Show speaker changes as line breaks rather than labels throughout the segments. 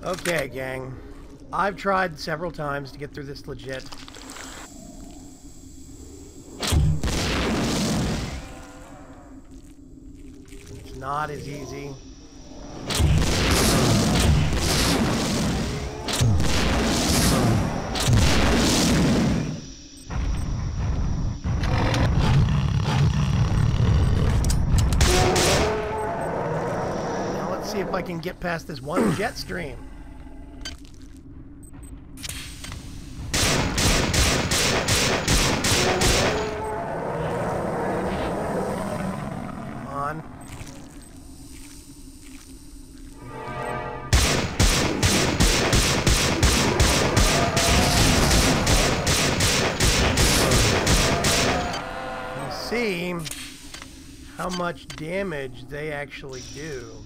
Okay, gang. I've tried several times to get through this legit. It's not as easy. Now let's see if I can get past this one jet stream. See how much damage they actually do.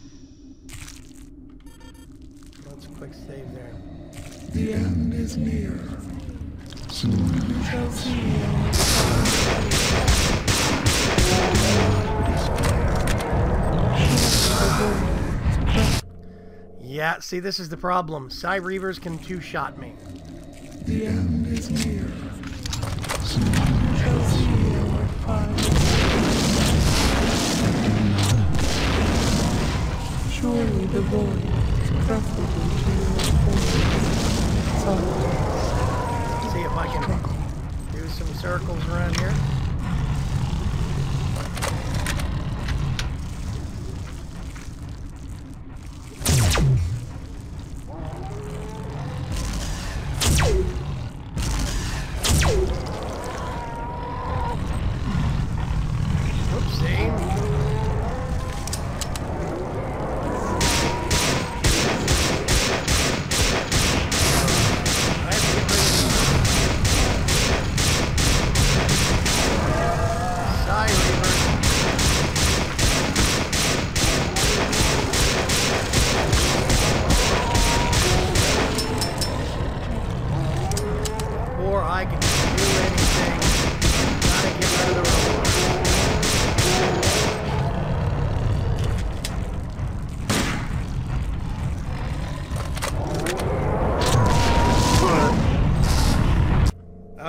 Let's quick save there.
The end is near. Soon you shall see our
Yeah, see, this is the problem. Psy Reavers can two-shot me.
The end is near. Soon you shall see our fire. Surely the void is preferable to your form.
See if I can do some circles around here. I can do anything. Gotta get rid of the robot.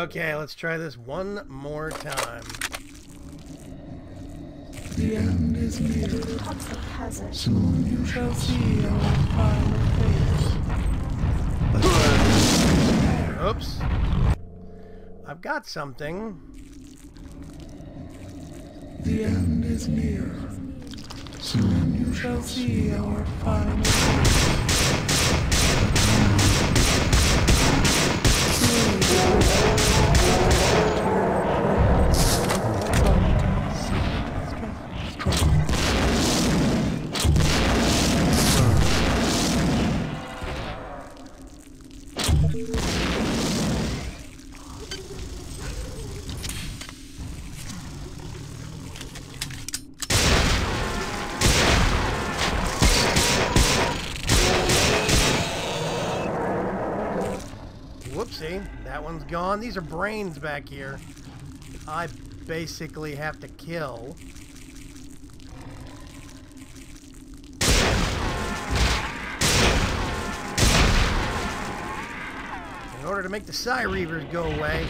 Okay, let's try this one more time.
The end is near. Soon you shall see our final face.
Oops. I've got something.
The end is near. Soon you shall see our final
Whoopsie, that one's gone. These are brains back here. I basically have to kill. In order to make the Psy Reavers go away.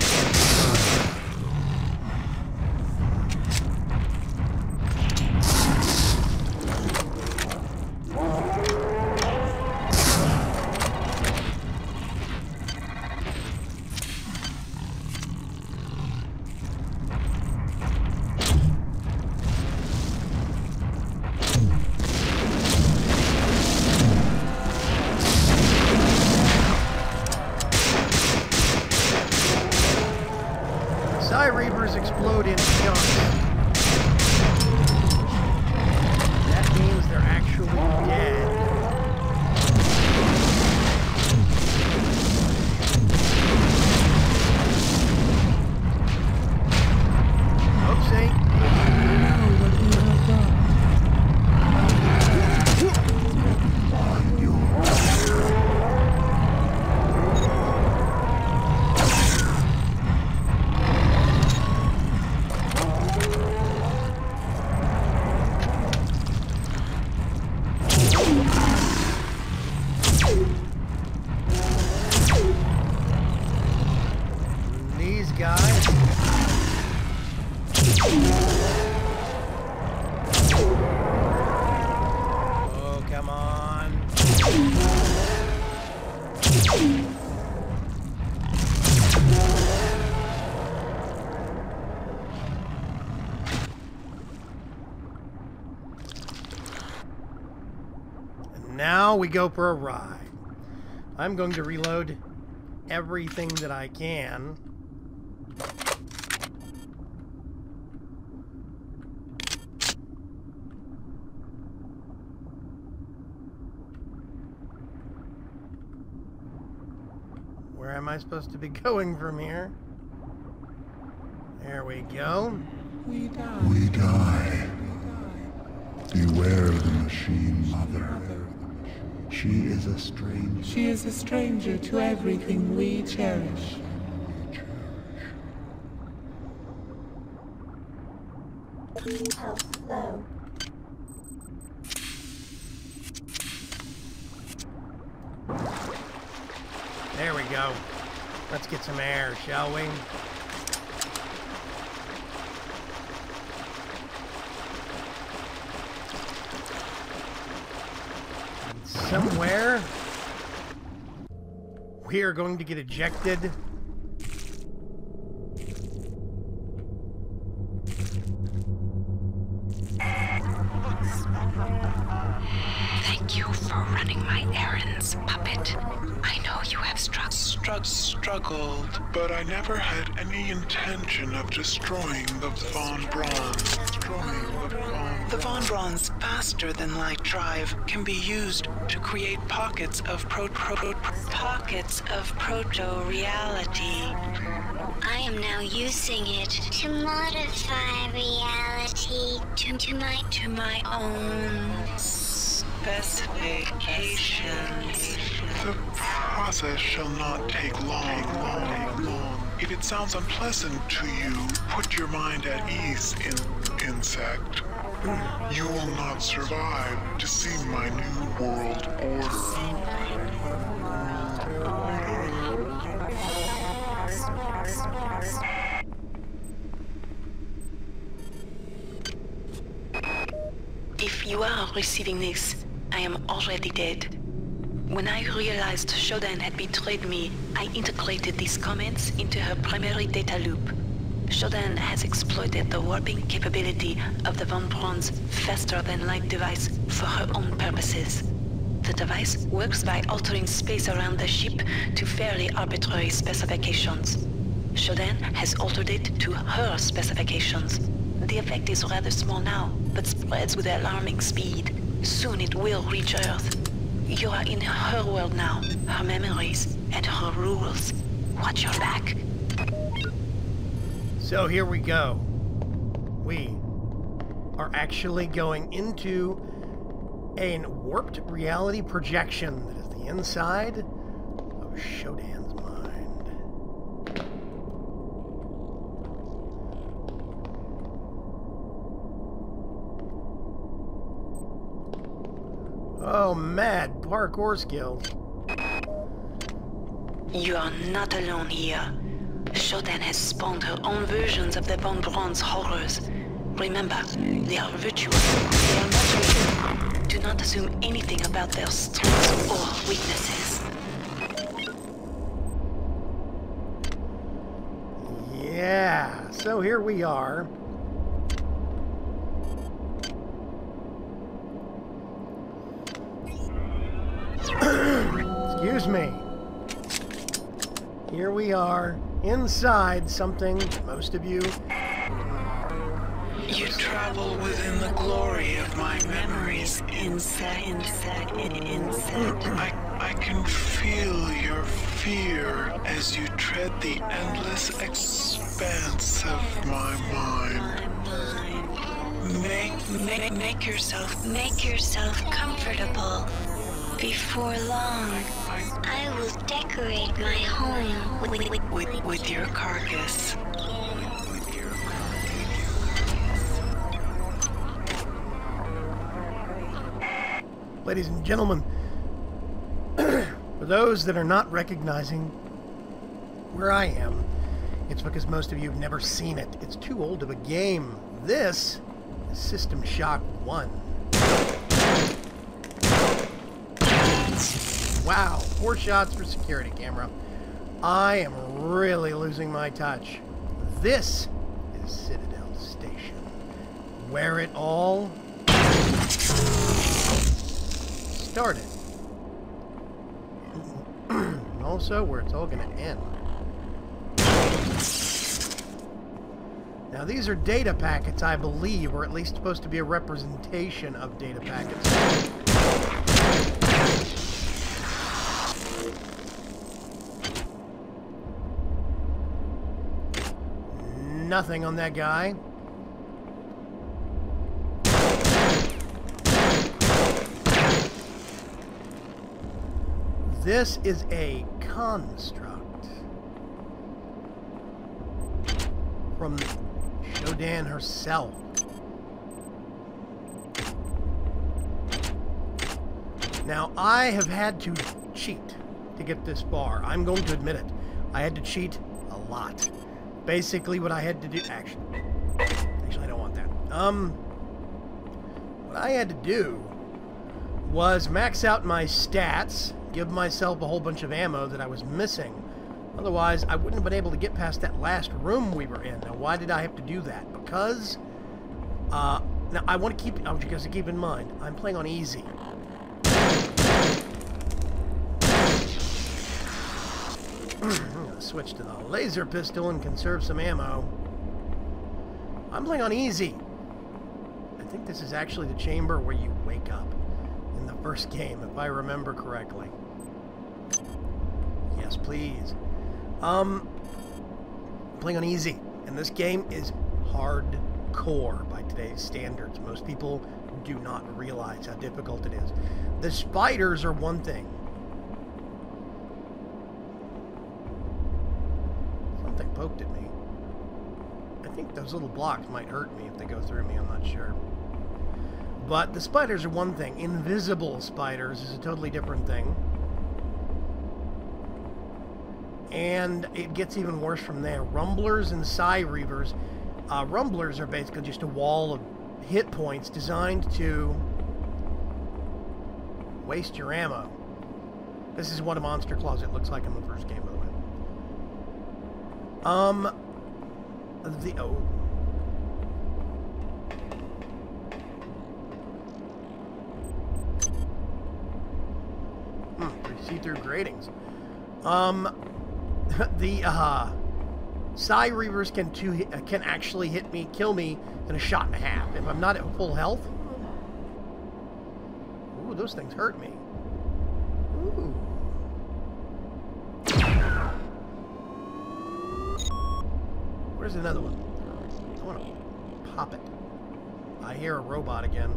Psy Reavers explode in chunks. That means they're actually dead. Oopsie.
Now what you have done.
Now we go for a ride. I'm going to reload everything that I can. Where am I supposed to be going from here? There we go.
We die. Beware the machine mother. She is a stranger.
She is a stranger to everything we cherish.
Hello.
There we go. Let's get some air, shall we? And somewhere we are going to get ejected.
Thank you for running my errands, puppet. I know you have
struggled, but I never had any intention of destroying the Von Braun's.
The Von Braun's faster-than-light drive can be used to create pockets of proto-reality.
I am now using it to modify reality
to my own specifications.
The process shall not take long. If it sounds unpleasant to you, put your mind at ease, insect. You will not survive to see my new world order.
If you are receiving this, I am already dead. When I realized Shodan had betrayed me, I integrated these comments into her primary data loop. Shodan has exploited the warping capability of the Von Braun's faster-than-light device for her own purposes. The device works by altering space around the ship to fairly arbitrary specifications. Shodan has altered it to her specifications. The effect is rather small now, but spreads with alarming speed. Soon it will reach Earth. You are in her world now, her memories, and her rules. Watch your back.
So here we go. We are actually going into a warped reality projection that is the inside of Shodan's mind. Oh, mad parkour skills.
You are not alone here. Shodan has spawned her own versions of the Von Braun's horrors. Remember, they are virtual. They are not real. Do not assume anything about their strengths or weaknesses.
Yeah, so here we are. Excuse me. Here we are, inside something most of you...
You travel within the glory of my memories,
Insect.
I can feel your fear as you tread the endless expanse of my mind.
Make yourself comfortable. Before long,
I will decorate my home
with your carcass.
Ladies and gentlemen, for those that are not recognizing where I am, it's because most of you have never seen it. It's too old of a game. This is System Shock 1. Wow, 4 shots for security camera. I am really losing my touch. This is Citadel Station, where it all started. And also where it's all going to end. Now these are data packets, I believe, or at least supposed to be a representation of data packets. Nothing on that guy. This is a construct from Shodan herself. Now, I have had to cheat to get this far. I'm going to admit it. I had to cheat a lot. Basically, what I had to do... Actually, I don't want that. What I had to do was max out my stats, give myself a whole bunch of ammo that I was missing. Otherwise, I wouldn't have been able to get past that last room we were in. Now, why did I have to do that? Because, now, I want to keep... I want you guys to keep in mind, I'm playing on easy. I'm going to switch to the laser pistol and conserve some ammo. I'm playing on easy. I think this is actually the chamber where you wake up in the first game, if I remember correctly. Yes, please. Playing on easy, and this game is hardcore by today's standards. Most people do not realize how difficult it is. The spiders are one thing. Something poked at me. I think those little blocks might hurt me if they go through me, I'm not sure. But the spiders are one thing. Invisible spiders is a totally different thing. And it gets even worse from there. Rumblers and Psy Reavers. Rumblers are basically just a wall of hit points designed to waste your ammo. This is what a monster closet looks like in the first game, by the way. See-through gratings. The Psy Reavers can actually hit me, kill me in a shot and a half if I'm not at full health. Ooh, those things hurt me. Ooh. Where's another one? I want to pop it. I hear a robot again.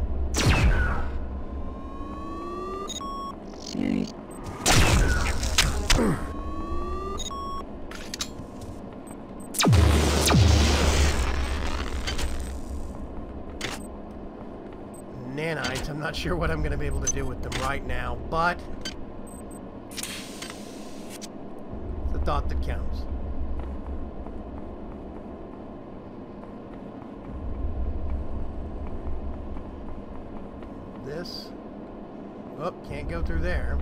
Nanites, I'm not sure what I'm going to be able to do with them right now, but it's the thought that counts. This, oh, can't go through there.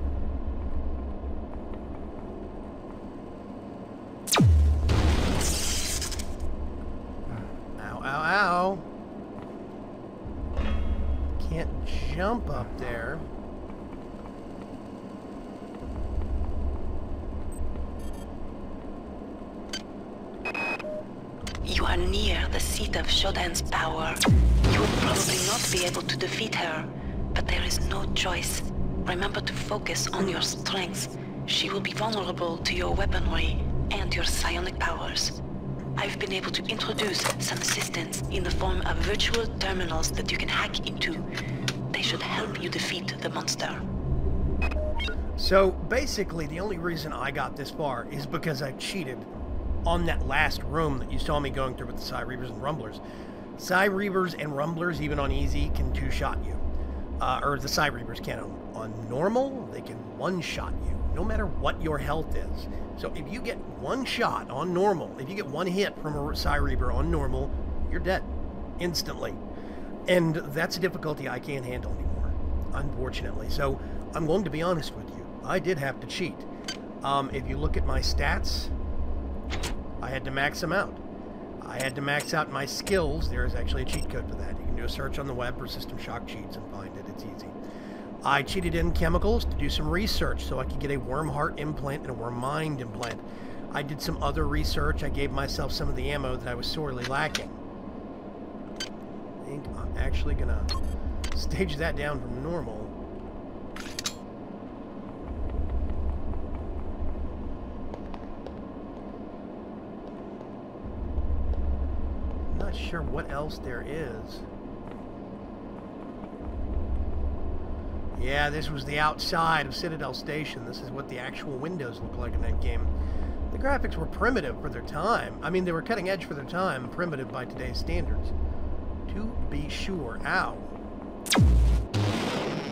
Ow, ow, ow. Can't jump up there.
You are near the seat of Shodan's power. You will probably not be able to defeat her, but there is no choice. Remember to focus on your strengths. She will be vulnerable to your weaponry and your psionic powers. I've been able to introduce some assistance in the form of virtual terminals that you can hack into. They should help you defeat the monster.
So, basically, the only reason I got this far is because I cheated on that last room that you saw me going through with the Psy Reavers and Rumblers. Psy Reavers and Rumblers, even on easy, can two-shot you. Or the Psy Reavers can. On normal, they can one-shot you, no matter what your health is. So if you get one shot on normal, if you get one hit from a Psy Reaver on normal, you're dead. Instantly. And that's a difficulty I can't handle anymore, unfortunately. So I'm going to be honest with you. I did have to cheat. If you look at my stats, I had to max them out. I had to max out my skills. There is actually a cheat code for that. You can do a search on the web for System Shock cheats and find it. It's easy. I cheated in chemicals to do some research so I could get a worm heart implant and a worm mind implant. I did some other research. I gave myself some of the ammo that I was sorely lacking. I think I'm actually gonna stage that down from normal. I'm not sure what else there is. Yeah, this was the outside of Citadel Station. This is what the actual windows look like in that game. The graphics were primitive for their time. I mean, they were cutting edge for their time, primitive by today's standards. To be sure. Ow.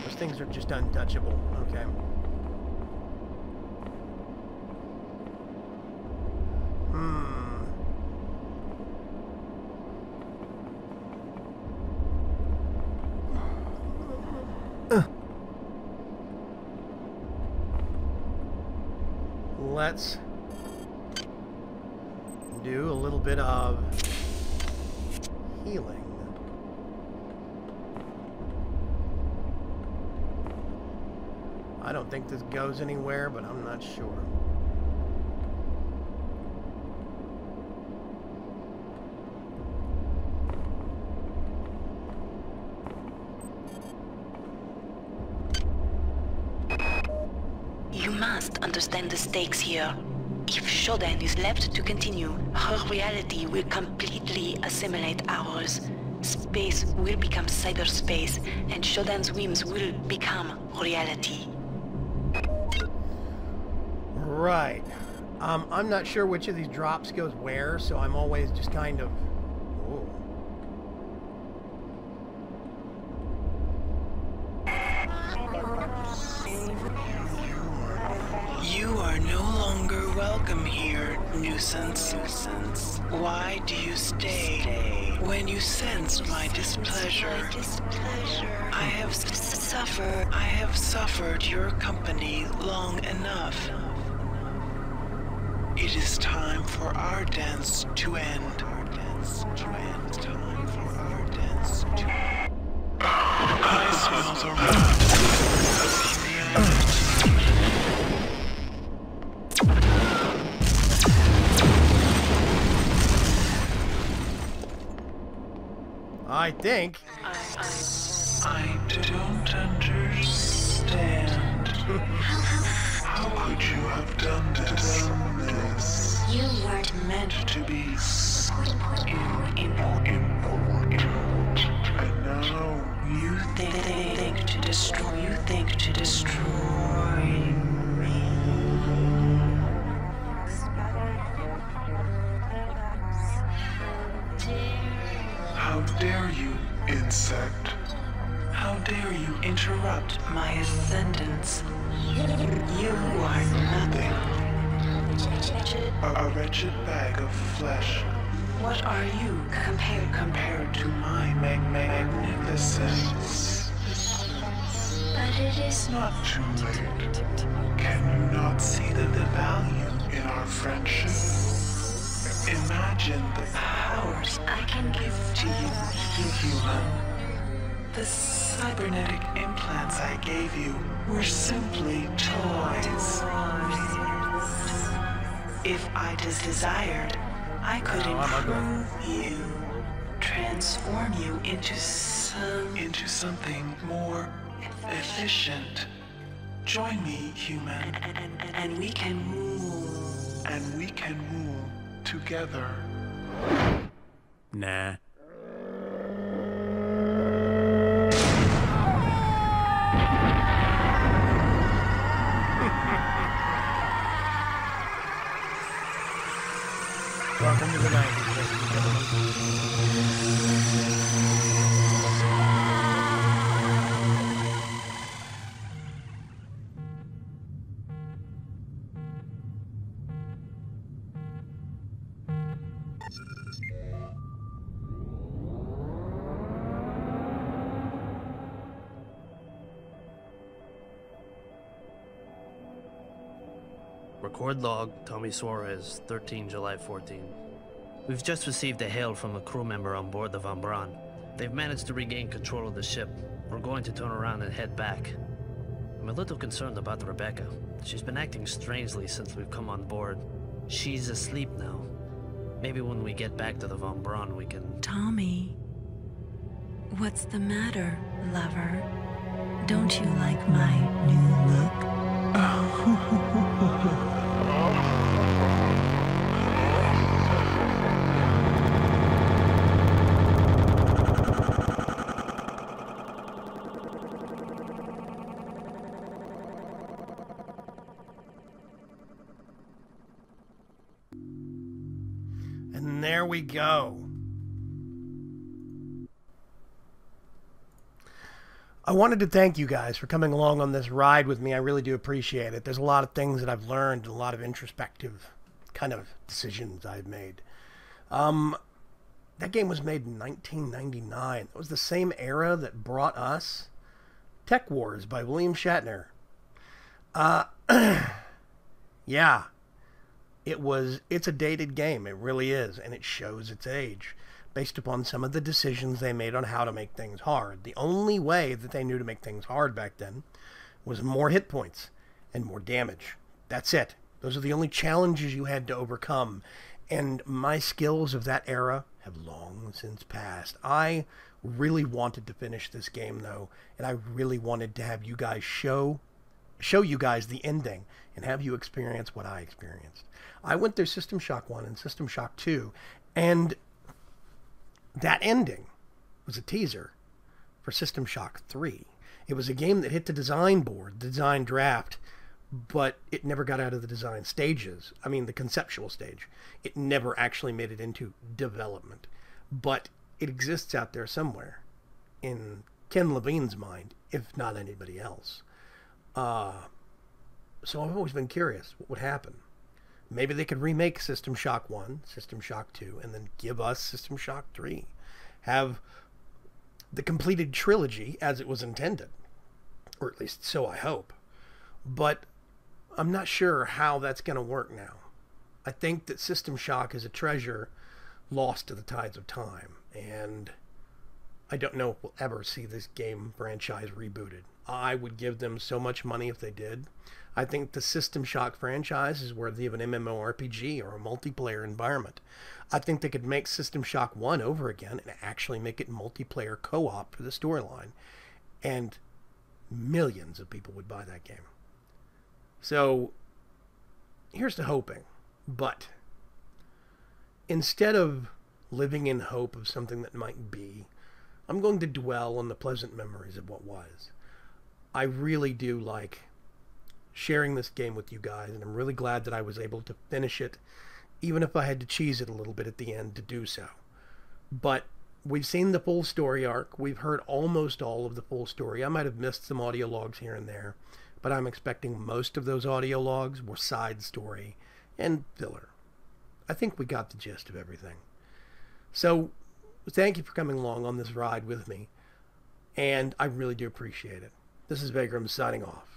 Those things are just untouchable. Okay. Let's do a little bit of healing. I don't think this goes anywhere, but I'm not sure.
You must understand the stakes here. If Shodan is left to continue, her reality will completely assimilate ours. Space will become cyberspace, and Shodan's whims will become reality.
Right. I'm not sure which of these drops goes where, so I'm always just kind of... Whoa.
You are no longer welcome here, nuisance. Why do you stay when you sense my displeasure? I have suffered your company long enough. It is time for our dance to end. I smell the rat.
I think.
I don't understand.
How could you have done this?
You weren't
Meant
To be
Important. And now
you think to destroy me.
how dare you, insect?
How dare you interrupt my ascendance? You are nothing.
A wretched bag of flesh
What are you compared to my
magnificence.
but it is
Not too late. Can you not see the value in our friendship? Imagine the
powers I can give to you, human? The cybernetic implants I gave you were simply toys. If I desired, I could improve you, transform you into something more efficient. Join me, human, and we can rule.
and we can rule together.
Nah. Welcome to the 90s, ladies and
Record log, Tommy Suarez, 13 July 14. We've just received a hail from a crew member on board the Van Braun. They've managed to regain control of the ship. We're going to turn around and head back. I'm a little concerned about Rebecca. She's been acting strangely since we've come on board. She's asleep now. Maybe when we get back to the Von Braun, we can...
Tommy, what's the matter, lover? Don't you like my new look?
And there we go. I wanted to thank you guys for coming along on this ride with me. I really do appreciate it. There's a lot of things that I've learned, a lot of introspective kind of decisions I've made. That game was made in 1999. It was the same era that brought us Tech Wars by William Shatner. Yeah. It's a dated game. It really is. And it shows its age based upon some of the decisions they made on how to make things hard. The only way that they knew to make things hard back then was more hit points and more damage. That's it. Those are the only challenges you had to overcome. And my skills of that era have long since passed. I really wanted to finish this game, though, and I really wanted to have you guys show you guys the ending and have you experience what I experienced. I went through System Shock 1 and System Shock 2, and that ending was a teaser for System Shock 3. It was a game that hit the design board, the design draft, but it never got out of the design stages. I mean, the conceptual stage. It never actually made it into development. But it exists out there somewhere in Ken Levine's mind, if not anybody else. So I've always been curious what would happen. Maybe they could remake System Shock 1, System Shock 2, and then give us System Shock 3. Have the completed trilogy as it was intended. Or at least so I hope. But I'm not sure how that's going to work now. I think that System Shock is a treasure lost to the tides of time. And I don't know if we'll ever see this game franchise rebooted. I would give them so much money if they did. I think the System Shock franchise is worthy of an MMORPG or a multiplayer environment. I think they could make System Shock 1 over again and actually make it multiplayer co-op for the storyline. And millions of people would buy that game. So, here's to hoping. But, instead of living in hope of something that might be, I'm going to dwell on the pleasant memories of what was. I really do like sharing this game with you guys, and I'm really glad that I was able to finish it, even if I had to cheese it a little bit at the end to do so. But we've seen the full story arc. We've heard almost all of the full story. I might have missed some audio logs here and there, but I'm expecting most of those audio logs were side story and filler. I think we got the gist of everything. So, thank you for coming along on this ride with me, and I really do appreciate it. This is Vaygrim signing off.